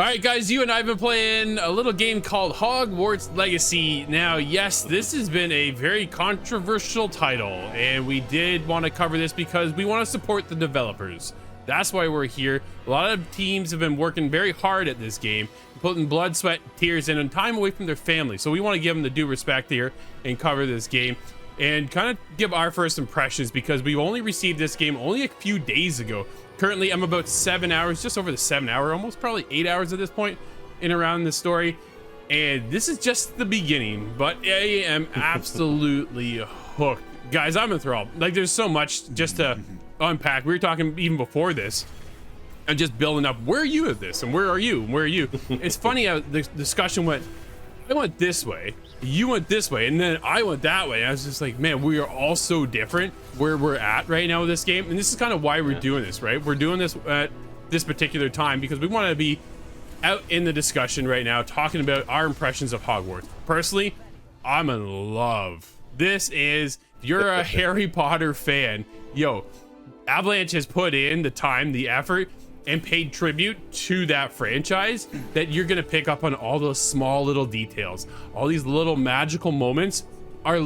All right, guys, you and I have been playing a little game called Hogwarts Legacy. Now, yes, this has been a very controversial title, and we did want to cover this because we want to support the developers. That's why we're here. A lot of teams have been working very hard at this game, putting blood, sweat, tears, and time away from their family. So we want to give them the due respect here and cover this game and kind of give our first impressions because we've only received this game only a few days ago. Currently, I'm about 7 hours, just over the 7 hour, almost probably 8 hours at this point in around the story. And this is just the beginning, but I am absolutely hooked. Guys, I'm enthralled. Like, there's so much just to unpack. We were talking even before this and just building up. Where are you at this? And where are you? And where are you? It's funny how the discussion went, I went this way, you went this way, and then I went that way. And I was just like, man, we are all so different where we're at right now with this game. And this is kind of why we're doing this, right? We're doing this at this particular time because we want to be out in the discussion right now, talking about our impressions of Hogwarts. Personally, I'm in love. This is, if you're a Harry Potter fan, yo, Avalanche has put in the time, the effort, and paid tribute to that franchise that you're gonna pick up on all those small little details. All these little magical moments are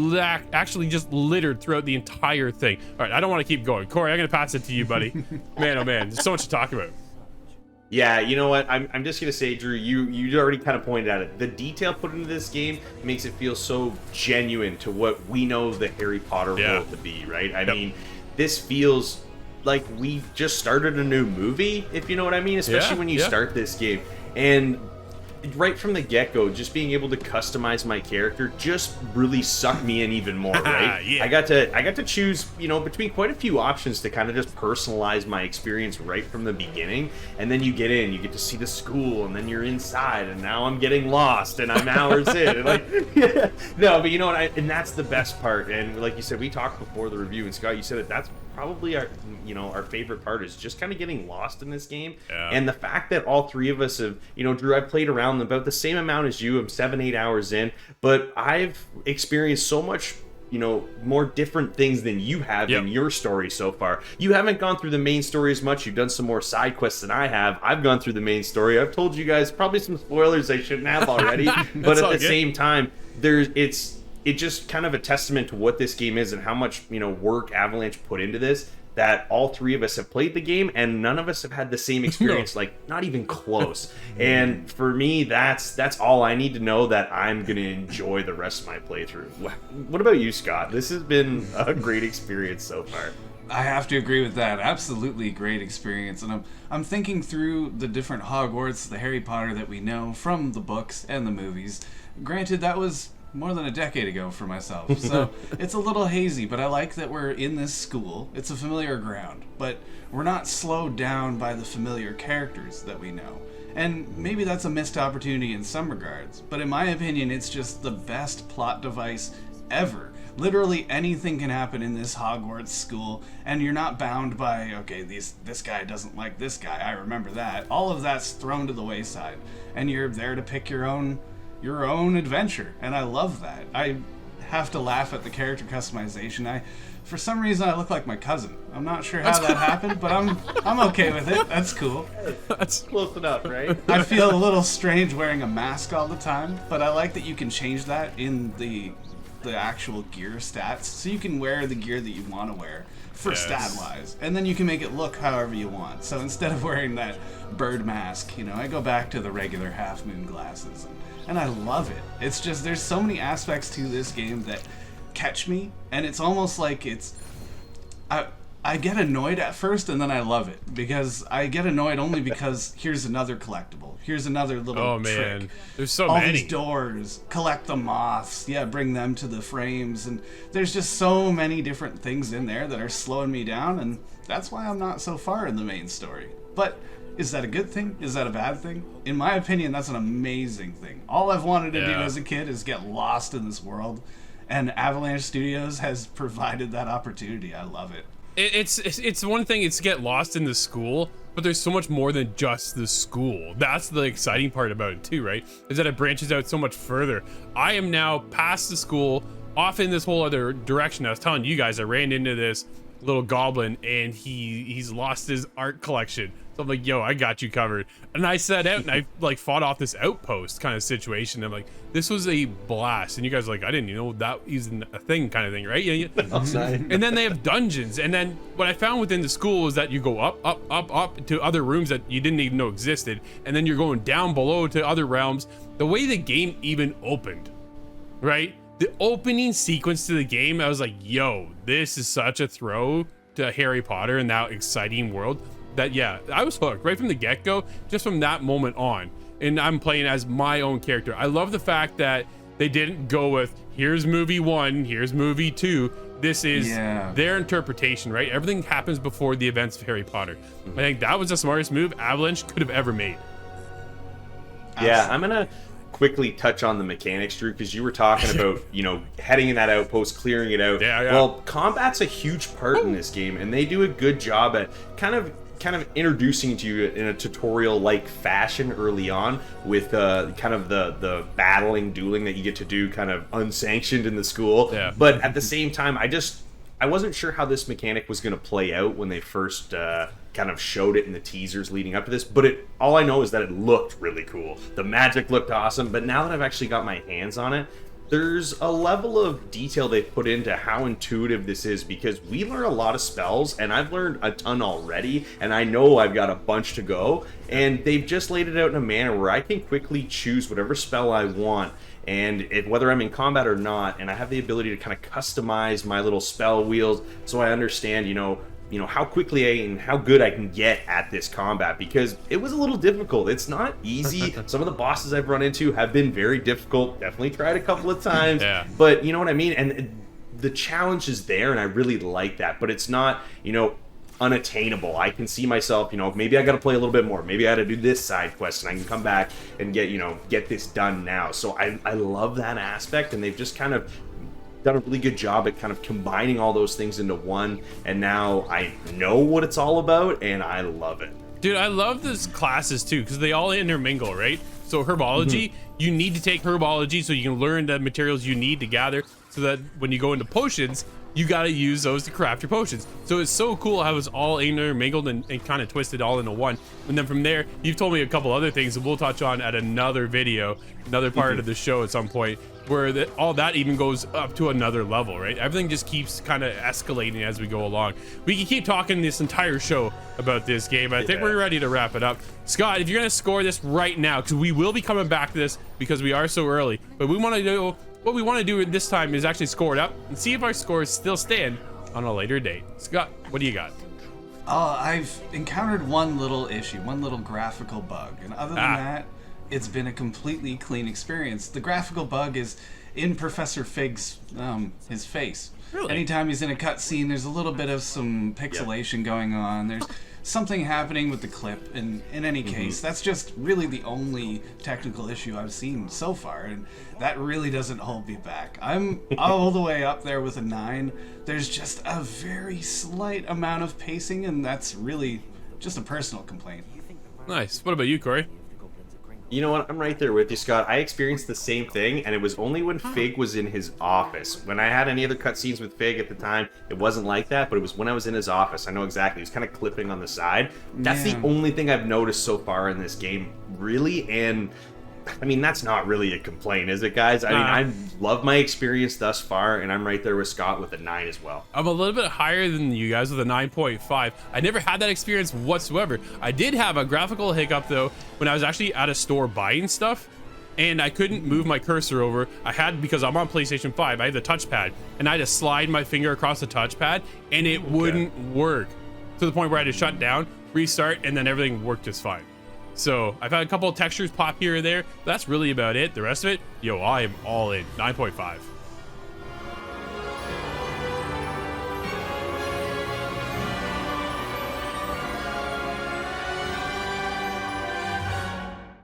actually just littered throughout the entire thing. All right, I don't want to keep going. Cory, I'm gonna pass it to you, buddy. Man, oh man, there's so much to talk about. Yeah, you know what? I'm just gonna say, Drew, you already kind of pointed at it. The detail put into this game makes it feel so genuine to what we know the Harry Potter world to be, right? I mean, this feels like we just started a new movie, if you know what I mean, especially when you start this game. And right from the get-go, just being able to customize my character just really sucked me in even more, right? I got to choose, you know, between quite a few options to kind of just personalize my experience right from the beginning. And then you get in, you get to see the school, and then you're inside, and now I'm getting lost, and I'm hours in. And like, no, but you know what? And that's the best part. And like you said, we talked before the review, and Scott, you said that's probably our, you know, our favorite part is just kind of getting lost in this game. And the fact that all three of us have, you know, Drew, I played around about the same amount as you. I'm 7-8 hours in, but I've experienced so much, you know, more different things than you have in your story so far. You haven't gone through the main story as much. You've done some more side quests than I have. I've gone through the main story. I've told you guys probably some spoilers I shouldn't have already, but at the same time, it's just kind of a testament to what this game is and how much, you know, work Avalanche put into this, that all three of us have played the game and none of us have had the same experience, like not even close. And for me, that's all I need to know that I'm going to enjoy the rest of my playthrough. What about you, Scott? This has been a great experience so far. I have to agree with that. Absolutely great experience. And I'm thinking through the different Hogwarts, the Harry Potter that we know from the books and the movies. Granted, that was more than a decade ago for myself, so it's a little hazy, but I like that we're in this school. It's a familiar ground, but we're not slowed down by the familiar characters that we know. And maybe that's a missed opportunity in some regards, but in my opinion, it's just the best plot device ever. Literally anything can happen in this Hogwarts school, and you're not bound by, okay, this guy doesn't like this guy, I remember that. All of that's thrown to the wayside, and you're there to pick your own adventure, and I love that. I have to laugh at the character customization. For some reason, I look like my cousin. I'm not sure how that happened, but I'm okay with it. That's cool. That's close enough, right? I feel a little strange wearing a mask all the time, but I like that you can change that in the actual gear stats, so you can wear the gear that you want to wear for stat-wise, and then you can make it look however you want. So instead of wearing that bird mask, you know, I go back to the regular half-moon glasses, and I love it. It's just, there's so many aspects to this game that catch me, and it's almost like I get annoyed at first, and then I love it, because I get annoyed only because here's another collectible, here's another little trick. Man, there's so all many. These doors, collect the moths, bring them to the frames, and there's just so many different things in there that are slowing me down, and that's why I'm not so far in the main story. But is that a good thing? Is that a bad thing? In my opinion, that's an amazing thing. All I've wanted to do as a kid is get lost in this world, and Avalanche Studios has provided that opportunity. I love it. It's one thing, it's get lost in the school, but there's so much more than just the school. That's the exciting part about it too, right? Is that it branches out so much further. I am now past the school, off in this whole other direction. I was telling you guys, I ran into this little goblin and he's lost his art collection. So I'm like, yo, I got you covered. And I set out and I like fought off this outpost kind of situation. I'm like, this was a blast. And you guys are like, I didn't even know that isn't a thing kind of thing, right? Yeah. And then they have dungeons. And then what I found within the school is that you go up to other rooms that you didn't even know existed. And then you're going down below to other realms. The way the game even opened, right? The opening sequence to the game, I was like, yo, this is such a throw to Harry Potter and that exciting world that, yeah, I was hooked right from the get-go, just from that moment on. And I'm playing as my own character. I love the fact that they didn't go with, here's movie 1, here's movie 2. This is their interpretation, right? Everything happens before the events of Harry Potter. I think that was the smartest move Avalanche could have ever made. Yeah, I'm gonna quickly touch on the mechanics, Drew, because you were talking about, you know, heading in that outpost, clearing it out. Yeah. Well, combat's a huge part in this game, and they do a good job at kind of introducing to you in a tutorial-like fashion early on with kind of the battling, dueling that you get to do kind of unsanctioned in the school. Yeah. But at the same time, I wasn't sure how this mechanic was going to play out when they first kind of showed it in the teasers leading up to this, but all I know is that it looked really cool. The magic looked awesome, but now that I've actually got my hands on it, there's a level of detail they've put into how intuitive this is, because we learn a lot of spells, and I've learned a ton already, and I know I've got a bunch to go, and they've just laid it out in a manner where I can quickly choose whatever spell I want, and whether I'm in combat or not, and I have the ability to kind of customize my little spell wheels so I understand, you know, how quickly and how good I can get at this combat, because it was a little difficult. It's not easy. Some of the bosses I've run into have been very difficult. Definitely tried a couple of times, but you know what I mean? And the challenge is there, and I really like that, but it's not, you know, unattainable. I can see myself, you know, maybe I got to play a little bit more. Maybe I got to do this side quest, and I can come back and get this done now. So I love that aspect, and they've just kind of done a really good job at kind of combining all those things into one, and now I know what it's all about, and I love it. Dude, I love these classes too, because they all intermingle, right? So herbology, you need to take herbology so you can learn the materials you need to gather, so that when you go into potions, you got to use those to craft your potions. So it's so cool how it's all intermingled and kind of twisted all into one. And then from there, you've told me a couple other things that we'll touch on at another video, another part of the show at some point, where all that even goes up to another level, right? Everything just keeps kind of escalating as we go along. We can keep talking this entire show about this game, but I think we're ready to wrap it up. Scott, if you're gonna score this right now, because we will be coming back to this because we are so early, but we want to do, what we want to do this time is actually score it up and see if our scores still stand on a later date. Scott, what do you got? I've encountered one little issue, one little graphical bug, and other than that, it's been a completely clean experience. The graphical bug is in Professor Fig's his face. Really? Anytime he's in a cutscene, there's a little bit of some pixelation going on. There's something happening with the clip, and in any case, that's just really the only technical issue I've seen so far, and that really doesn't hold me back. I'm all the way up there with a 9. There's just a very slight amount of pacing, and that's really just a personal complaint. Nice. What about you, Cory? You know what? I'm right there with you, Scott. I experienced the same thing, and it was only when Fig was in his office. When I had any other cutscenes with Fig at the time, it wasn't like that, but it was when I was in his office. I know exactly. He was kind of clipping on the side. That's the only thing I've noticed so far in this game, really, and I mean, that's not really a complaint, is it, guys? I mean, I love my experience thus far, and I'm right there with Scott with a 9 as well. I'm a little bit higher than you guys with a 9.5. I never had that experience whatsoever. I did have a graphical hiccup, though, when I was actually at a store buying stuff, and I couldn't move my cursor over. Because I'm on PlayStation 5, I have the touchpad, and I had to slide my finger across the touchpad, and it wouldn't work. To the point where I had to shut down, restart, and then everything worked just fine. So I've had a couple of textures pop here or there. That's really about it. The rest of it, yo, I am all in. 9.5.